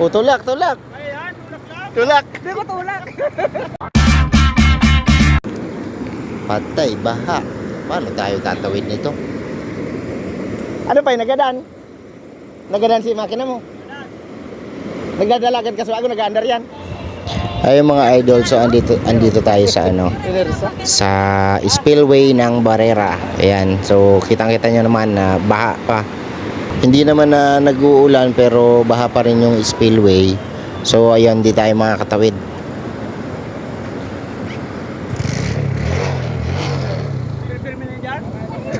O, tulak, tulak. Ayan, tulak lang. Tulak. Hindi ko tulak. Patay, baha. Paano tayo tatawid nito? Ano pa yung nagadaan? Nagadaan si makina mo? Nagdadalagan kasi ako nag-aandar yan. Ay mga idol, so andito tayo sa ano, sa spillway ng Barrera. Ayan, so kitang-kita nyo naman na baha pa. Hindi naman na nag-uulan pero baha pa rin yung spillway. So ayan, di tayo makakatawid.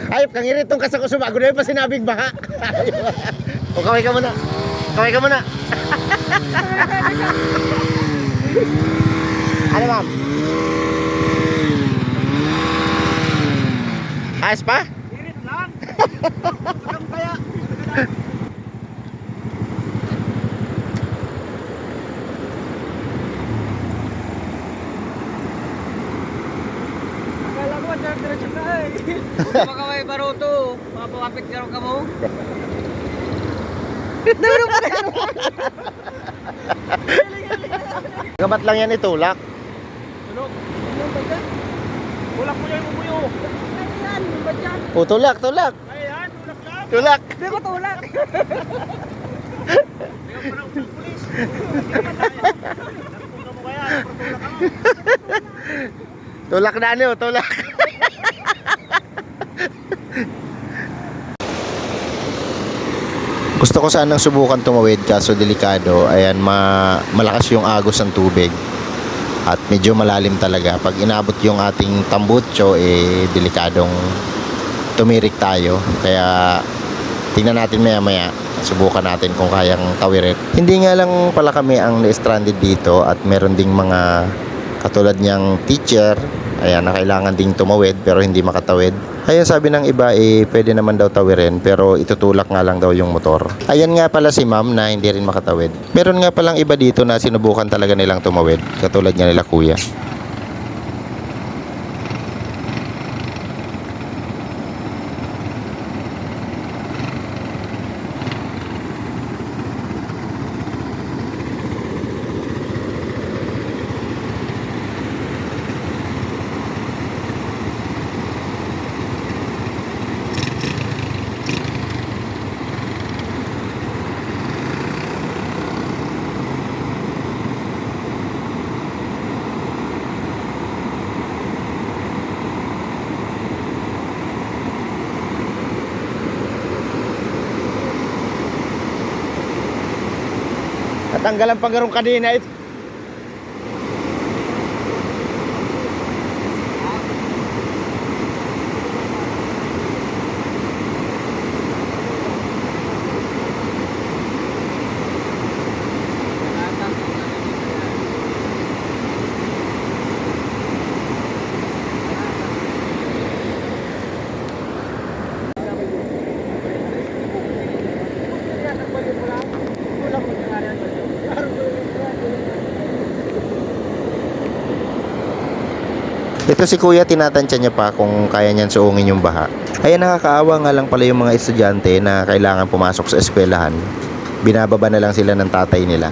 Ayop, kang iritong kasako sumago na yun pa sinabing baha. O kaway ka muna. Kaway ka muna. Ano ma'am? Ayos pa? Irit lang. Magam kaya. Akala ko, diretso ka eh. Huwag ka may baruto. Mapapapit ka rin ka mo. Gabat lang yan itulak. Tulog. Tulak mo yan, umuyo. Ayan, ba dyan? O tulak, tulak. Ayan, tulak lang. Tulak. Hindi ko tulak. Hindi ko parang pulis. Napunta mo kaya, tulak ako. Tulak na ano, tulak. Gusto ko sanang subukan tumawid kaso delikado. Ayan, malakas yung agos ng tubig. At medyo malalim talaga. Pag inabot yung ating tambutso, delikadong tumirik tayo. Kaya tingnan natin maya maya. Subukan natin kung kayang tawirin. Hindi nga lang pala kami ang na-stranded dito at meron ding mga katulad niyang teacher. Ayan, na kailangan ding tumawid pero hindi makatawid. Ayan, sabi ng iba, pwede naman daw tawirin pero itutulak nga lang daw yung motor. Ayan nga pala si ma'am na hindi rin makatawid. Meron nga palang iba dito na sinubukan talaga nilang tumawid. Katulad nga nila kuya. Natanggalan pa garong kadena ito. Ito si kuya, tinatansya niya pa kung kaya niyan suungin yung baha. Kaya nakakaawa nga lang pala yung mga estudyante na kailangan pumasok sa eskwelahan. Binababa na lang sila ng tatay nila.